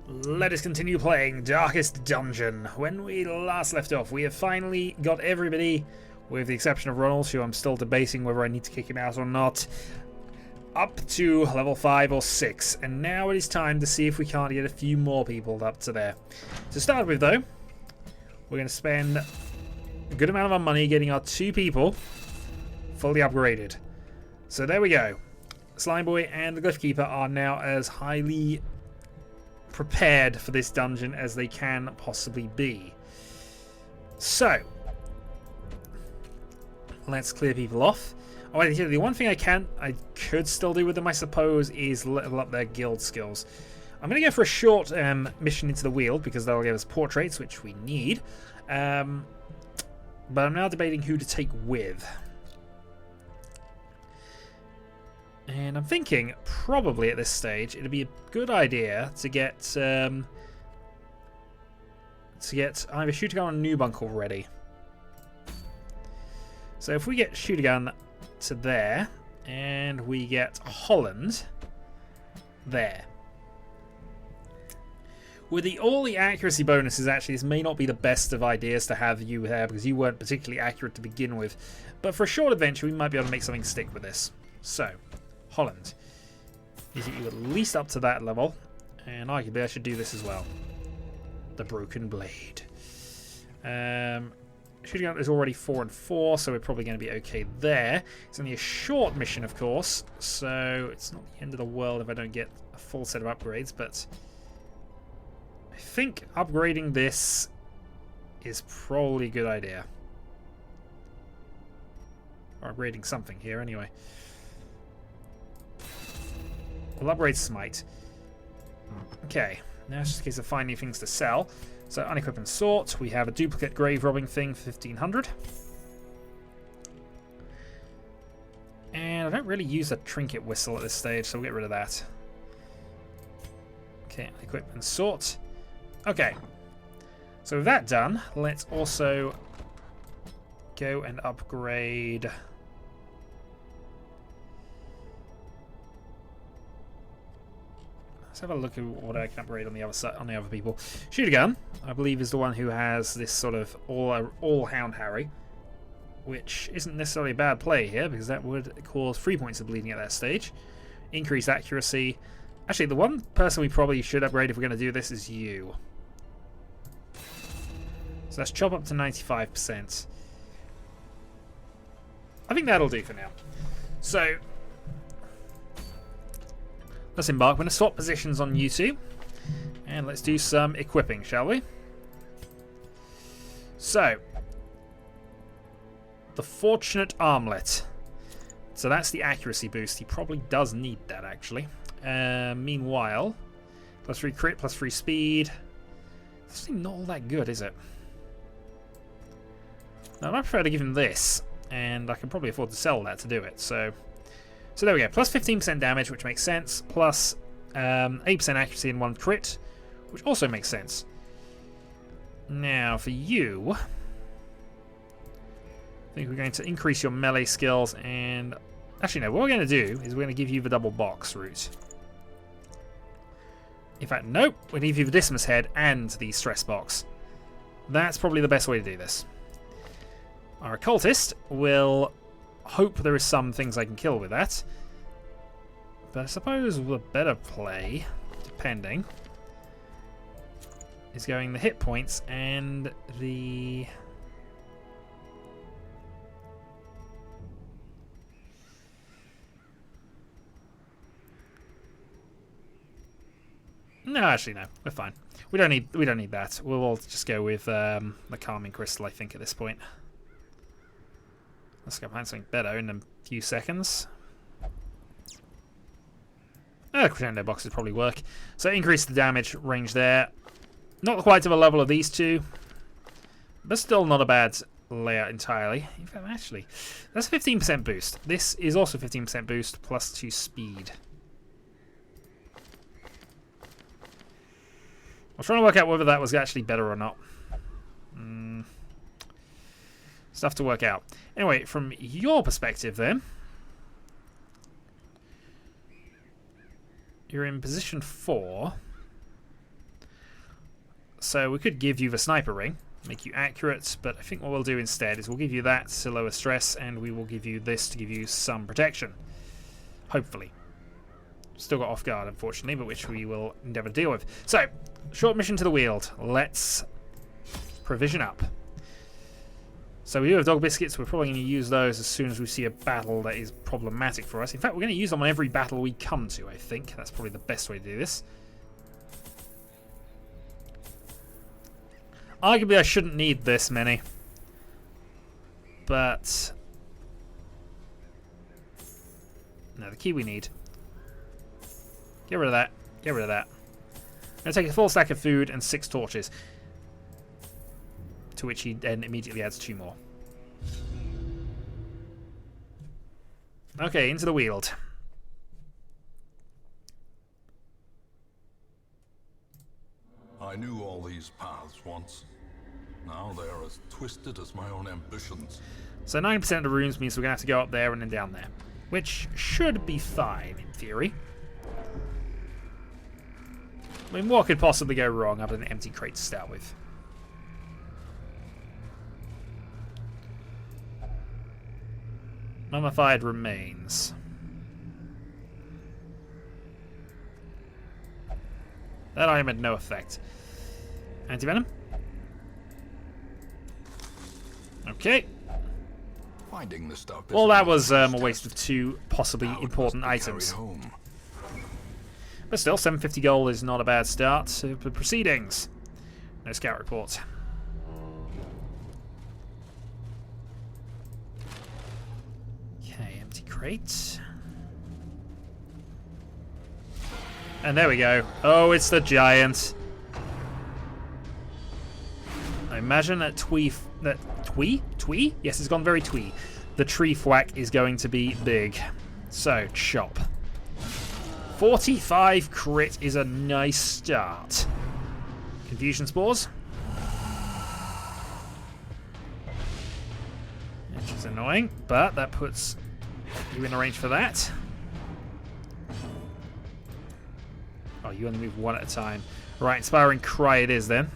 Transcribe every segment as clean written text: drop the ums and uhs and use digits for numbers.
Let us continue playing Darkest Dungeon. When we last left off, we have finally got everybody, with the exception of Ronald, who I'm still debating whether I need to kick him out or not, up to level 5 or 6. And now it is time to see if we can't get a few more people up to there. To start with, though, we're going to spend a good amount of our money getting our 2 people fully upgraded. So there we go. Slime Boy and the Glyph Keeper are now as highly prepared for this dungeon as they can possibly be. So let's clear people off. Oh, the one thing I could still do with them, I suppose, is level up their guild skills. I'm going to go for a short mission into the Weald because that'll give us portraits, which we need. But I'm now debating who to take with. And I'm thinking, probably at this stage, it'd be a good idea to get either Shooter Gun or Nubuncle ready. So if we get Shooter Gun to there, and we get Holland there. With all the accuracy bonuses, actually, this may not be the best of ideas to have you there, because you weren't particularly accurate to begin with. But for a short adventure, we might be able to make something stick with this. So, Holland. Is it you at least up to that level? And arguably I should do this as well. The Broken Blade. Shooting Gun is already 4 and 4, so we're probably going to be okay there. It's only a short mission, of course, so it's not the end of the world if I don't get a full set of upgrades, but I think upgrading this is probably a good idea. Or upgrading something here, anyway. We'll upgrade Smite. Okay, now it's just a case of finding things to sell. So, unequip and sort. We have a duplicate grave robbing thing for 1500. And I don't really use a trinket whistle at this stage, so we'll get rid of that. Okay, equip and sort. Okay, so with that done, let's also go and upgrade. Let's have a look at what I can upgrade on the other side, on the other people. Shooter Gun, I believe, is the one who has this sort of all Hound Harry, which isn't necessarily a bad play here because that would cause 3 points of bleeding at that stage. Increased accuracy. Actually, the one person we probably should upgrade if we're going to do this is you. So let's chop up to 95%. I think that'll do for now. So let's embark. We're going to swap positions on you two. And let's do some equipping, shall we? So, the Fortunate Armlet. So that's the accuracy boost. He probably does need that, actually. Meanwhile, +3 crit, +3 speed. That's not all that good, is it? Now, I prefer to give him this. And I can probably afford to sell that to do it. So there we go, plus 15% damage, which makes sense, plus 8% accuracy and 1 crit, which also makes sense. Now, for you, I think we're going to increase your melee skills, and actually no, what we're going to do is we're going to give you the double box route. In fact, nope, we're going to give you the Dismas Head and the stress box. That's probably the best way to do this. Our occultist will hope there is some things I can kill with that. But I suppose the better play, depending, is going the hit points and the... No, actually no, we're fine. We don't need that. We'll just go with the Calming Crystal, I think, at this point. Let's go find something better in a few seconds. Crescendo boxes probably work. So increase the damage range there. Not quite to the level of these two, but still not a bad layout entirely. In fact, actually, that's a 15% boost. This is also 15% boost plus 2 speed. I was trying to work out whether that was actually better or not. Stuff to work out. Anyway, from your perspective then, you're in position 4. So we could give you the sniper ring, make you accurate, but I think what we'll do instead is we'll give you that to lower stress, and we will give you this to give you some protection. Hopefully. Still got off guard, unfortunately, but which we will endeavour to deal with. So, short mission to the Weald. Let's provision up. So we do have dog biscuits. We're probably going to use those as soon as we see a battle that is problematic for us. In fact, we're going to use them on every battle we come to, I think. That's probably the best way to do this. Arguably, I shouldn't need this many. But... no, the key we need. Get rid of that. Get rid of that. I'm going to take a full stack of food and 6 torches. To which he then immediately adds 2 more. Okay, into the Weald. I knew all these paths once. Now they are as twisted as my own ambitions. So 90% of the rooms means we're going to have to go up there and then down there. Which should be fine, in theory. I mean, what could possibly go wrong other than an empty crate to start with? Mummified remains. That item had no effect. Anti-venom? Okay. Finding the stuff. Well, that was a waste of 2 possibly important items. But still, 750 gold is not a bad start for proceedings. No scout report. Okay, empty crate. And there we go. Oh, it's the giant. I imagine that Twee? Yes, it's gone very twee. The tree thwack is going to be big. So, chop. 45 crit is a nice start. Confusion spores. Which is annoying, but that puts you in the range for that. Oh, you only move 1 at a time. Right, Inspiring Cry it is then.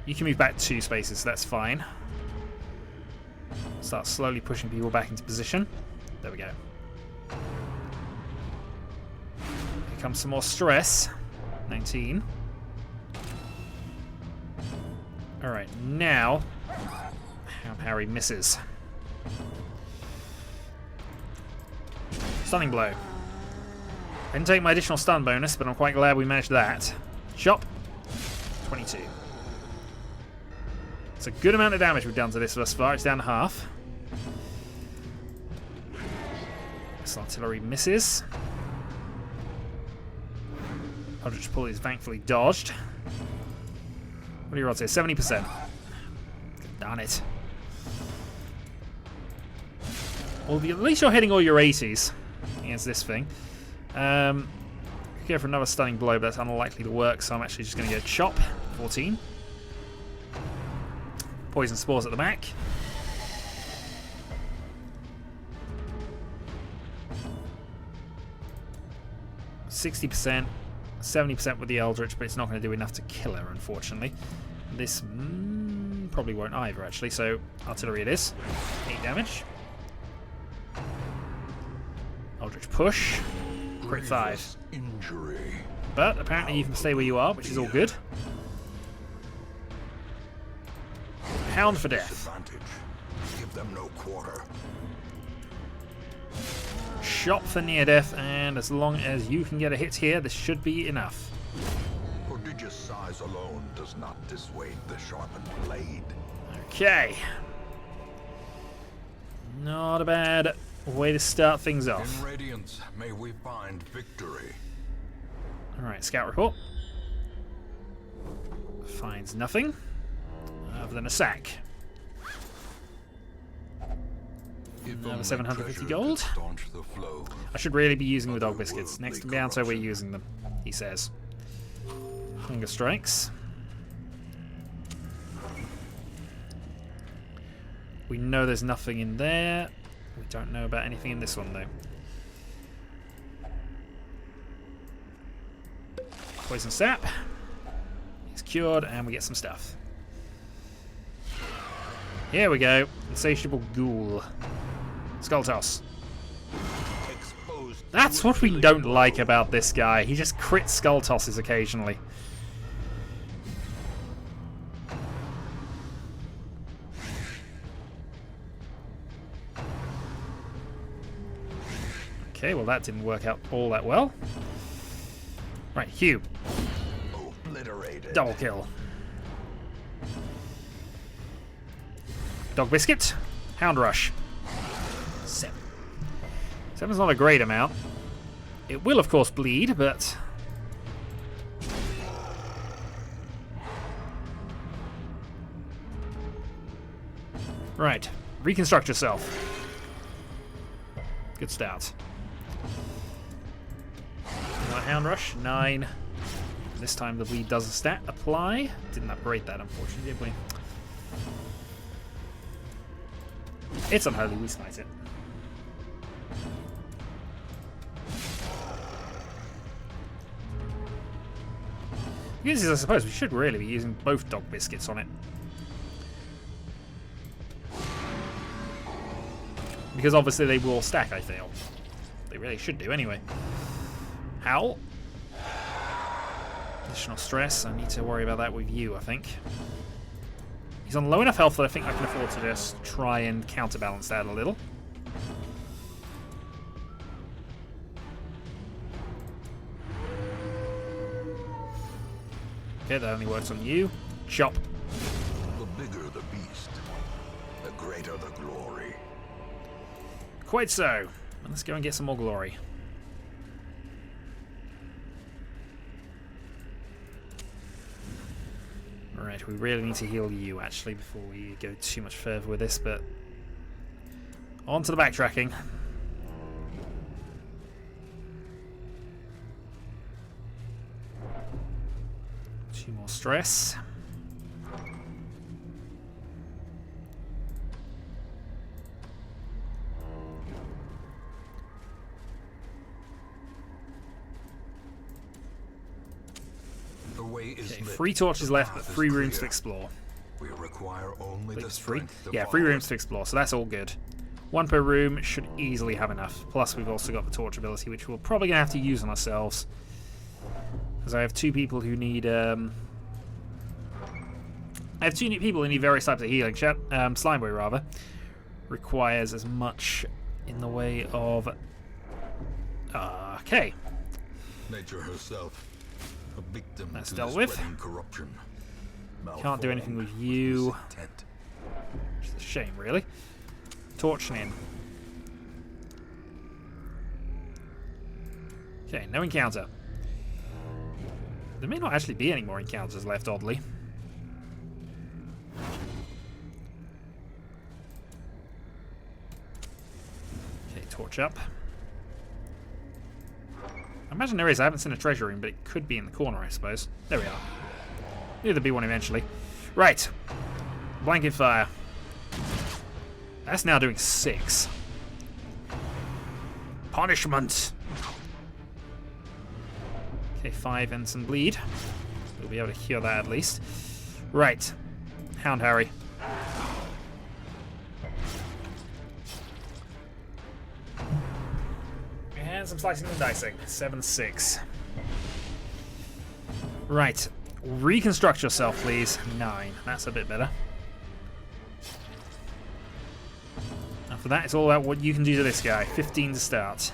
You can move back 2 spaces, so that's fine. Start slowly pushing people back into position. There we go. Here comes some more stress. 19. Alright, now... Harry misses. Stunning blow. Didn't take my additional stun bonus, but I'm quite glad we managed that. Chop. 22. It's a good amount of damage we've done to this thus far. It's down to half. This artillery misses. Eldritch Pull is thankfully dodged. What do your odds here? 70%. Darn it. Well, at least you're hitting all your 80s against this thing. Go for another stunning blow, but that's unlikely to work, so I'm actually just going to go chop. 14. Poison spores at the back. %, 70% with the Eldritch, but it's not going to do enough to kill her, unfortunately. This probably won't either, actually, so artillery it is. 8 damage. Eldritch push. Crit 5. Injury. But apparently you can stay where you are, which is all good. Hound for death. Give them no quarter. Shot for near death, and as long as you can get a hit here, this should be enough. Prodigious size alone does not dissuade the sharpened blade. Okay. Not a bad way to start things off. In Radiance, may we find victory. Alright, scout report. Finds nothing other than a sack. Another 750 gold. I should really be using the dog biscuits. Next encounter we're using them, he says. Hunger strikes. We know there's nothing in there. We don't know about anything in this one, though. Poison sap. He's cured, and we get some stuff. Here we go. Insatiable ghoul. Skull toss. That's what we don't like about this guy. He just crits skull tosses occasionally. Okay, well that didn't work out all that well. Right, Hugh. Double kill. Dog biscuit. Hound rush. 7. 7's not a great amount. It will, of course, bleed, but... Right. Reconstruct yourself. Good start. Another Hound Rush. 9. This time the bleed does a stat apply. Didn't upgrade that, unfortunately, did we? It's unholy, we smite it. Because I suppose we should really be using both dog biscuits on it. Because obviously they will stack, I feel. They really should do anyway. Howl. Additional stress. I need to worry about that with you, I think. He's on low enough health that I think I can afford to just try and counterbalance that a little. Okay, that only works on you. Chop. The bigger the beast, the greater the glory. Quite so. Let's go and get some more glory. Alright, we really need to heal you, actually, before we go too much further with this, but... On to the backtracking. 2 more stress. The way is Okay, lit. 3 torches left, but The path 3 is rooms to clear. explore. We require only the It's free. strength to Yeah, 3 follow rooms to explore, so that's all good. 1 per room should easily have enough. Plus, we've also got the torch ability, which we're probably going to have to use on ourselves. Because I have 2 people who need... I have 2 people who need various types of healing. Slimeboy, rather, requires as much in the way of... Okay. Nature herself, a victim That's to dealt the with. spreading corruption. Can't do anything with you. Intent. Which is a shame, really. Torching in. Okay, no encounter. There may not actually be any more encounters left, oddly. Okay, torch up. I imagine there is. I haven't seen a treasure room, but it could be in the corner, I suppose. There we are. Knew there'd be one eventually. Right. Blanket fire. That's now doing 6. Punishment. Okay, 5 and some bleed. We'll be able to heal that at least. Right. Hound Harry. And some slicing and dicing. 7-6. Right. Reconstruct yourself, please. 9. That's a bit better. After that, it's all about what you can do to this guy. 15 to start.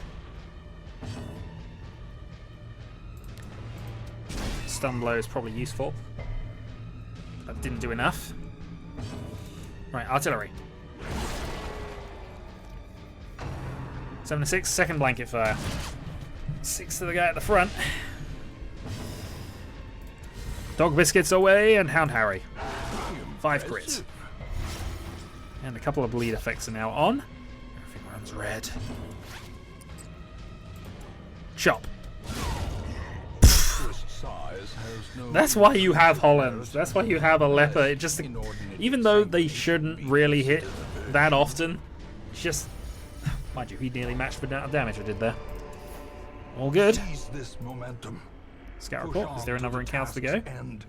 Stun blow is probably useful. That didn't do enough. Right, artillery. 7-6, second blanket fire. 6 to the guy at the front. Dog biscuits away and Hound Harry. 5 crits. And a couple of bleed effects are now on. Everything runs red. Chop. That's why you have Hollands. That's why you have a leper. It just, even though they shouldn't really hit that often, it's just Mind you, he nearly matched the amount of damage I did there. All good. Seize this momentum. Scout Push report. Is on there to another the encounter to task's go? end.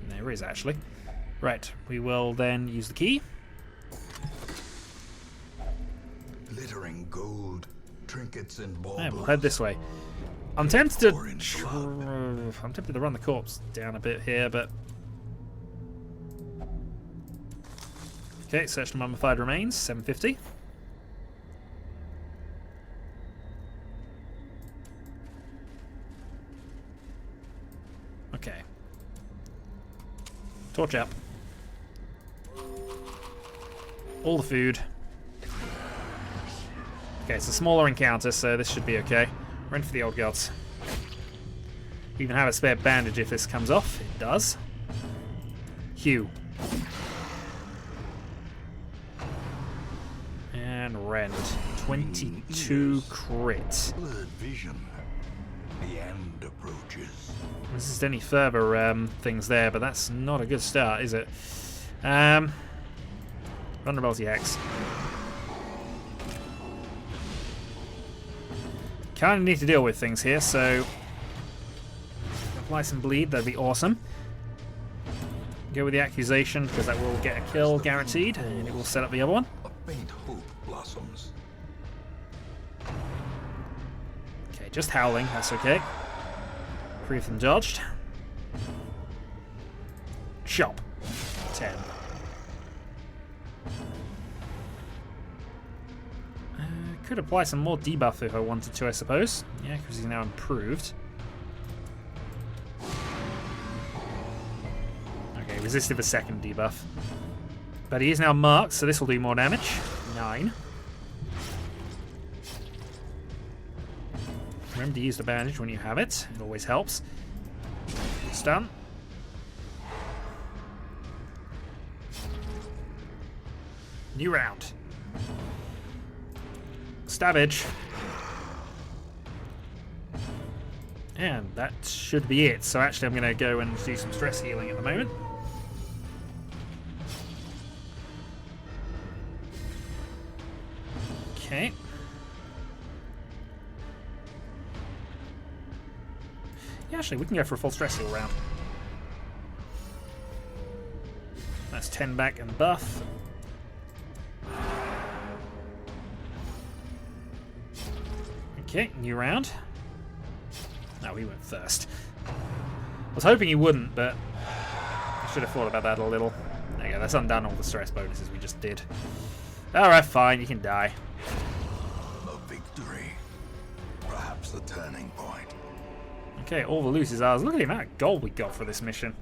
There is, actually. Right, we will then use the key. Glittering gold, trinkets and baubles. And we'll head this way. I'm tempted to Orange blood. I'm tempted to run the corpse down a bit here, but okay, search the mummified remains, 750. Okay. Torch up. All the food. Okay, it's a smaller encounter, so this should be okay. We're in for the old gods. We even have a spare bandage if this comes off. It does. Hugh. And rend. 22 crit. Blurred vision. The end approaches. This is any further things there, but that's not a good start, is it? Vulnerability X. Kind of need to deal with things here, so apply some bleed, that'd be awesome. Go with the accusation, because that will get a kill guaranteed, and it will set up the other one. A faint hope blossoms. Okay, just howling, that's okay. 3 of them dodged. Chop. 10. Could apply some more debuff if I wanted to, I suppose. Yeah, because he's now improved. Okay, resisted the second debuff. But he is now marked, so this will do more damage. 9. Remember to use the bandage when you have it. It always helps. Stun. New round. Stabbage. And that should be it. So actually I'm going to go and do some stress healing at the moment. Okay. Yeah, actually we can go for a full stress heal round. That's 10 back and buff. Okay, new round. No, he went first. I was hoping he wouldn't, but I should have thought about that a little. There you go, that's undone all the stress bonuses we just did. Alright, fine, you can die. A victory. Perhaps the turning point. Okay, all the loot is ours. Look at the amount of gold we got for this mission.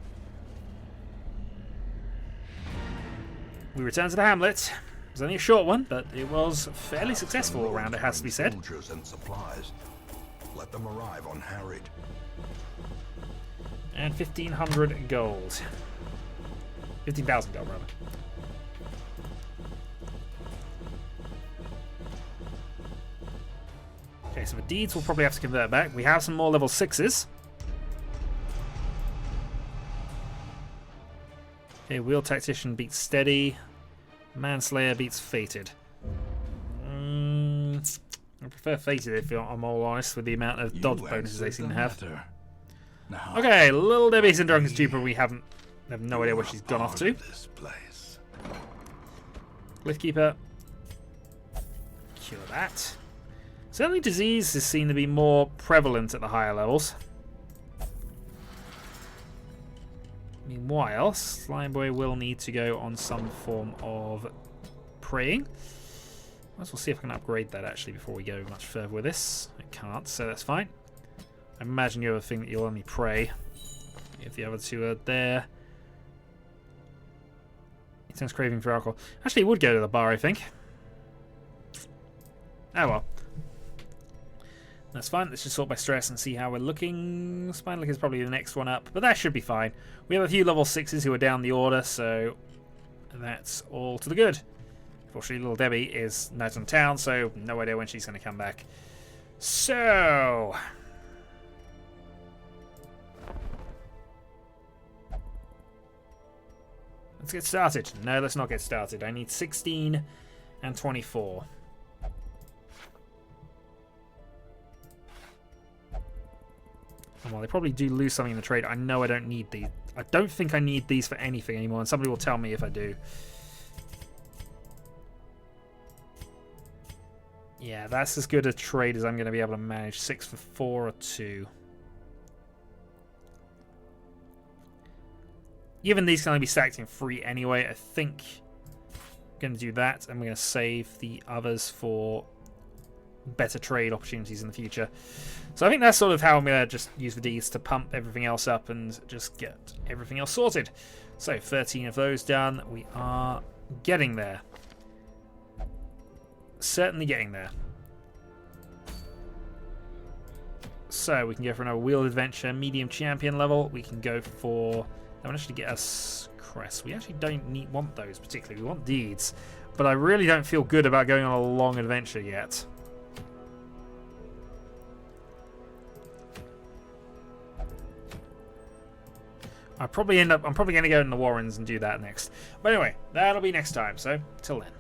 We return to the hamlet. It was only a short one, but it was fairly successful all round, it has to be said. Soldiers and supplies. Let them arrive unharried. And 1,500 gold. 15,000 gold, rather. Okay, so the deeds we'll probably have to convert back. We have some more level 6s. Okay, Wheel Tactician beats Steady. Manslayer beats Fated. I prefer Fated if I'm all honest with the amount of dodge bonuses they seem to have. Now, Okay, Little Debbie's in Drunken Stupor. We have no idea where she's gone off to. This place. Cliffkeeper. Cure that. Certainly disease is seen to be more prevalent at the higher levels. Meanwhile, Slimeboy will need to go on some form of praying. Let's we'll see if I can upgrade that actually before we go much further with this. I can't, so that's fine. I imagine you have a thing that you'll only pray if the other two are there. Intense craving for alcohol. Actually, it would go to the bar, I think. Oh well. That's fine. Let's just sort by stress and see how we're looking. Spinalick is probably the next one up, but that should be fine. We have a few level 6s who are down the order, so that's all to the good. Unfortunately, Little Debbie is not in town, so no idea when she's going to come back. So let's get started. No, let's not get started. I need 16 and 24. And while they probably do lose something in the trade, I know I don't need these. I don't think I need these for anything anymore, and somebody will tell me if I do. Yeah, that's as good a trade as I'm going to be able to manage. 6 for 4 or 2. Given these can only be stacked in 3 anyway, I think I'm going to do that. And we're going to save the others for better trade opportunities in the future. So I think that's sort of how I'm going to just use the Ds to pump everything else up and just get everything else sorted. So 13 of those done. We are getting there. Certainly getting there. So we can go for another wheeled adventure, medium champion level. We can go for... That would actually get us crests. We actually don't want those particularly. We want deeds. But I really don't feel good about going on a long adventure yet. I'm probably going to go in the Warrens and do that next. But anyway, that'll be next time. So, till then.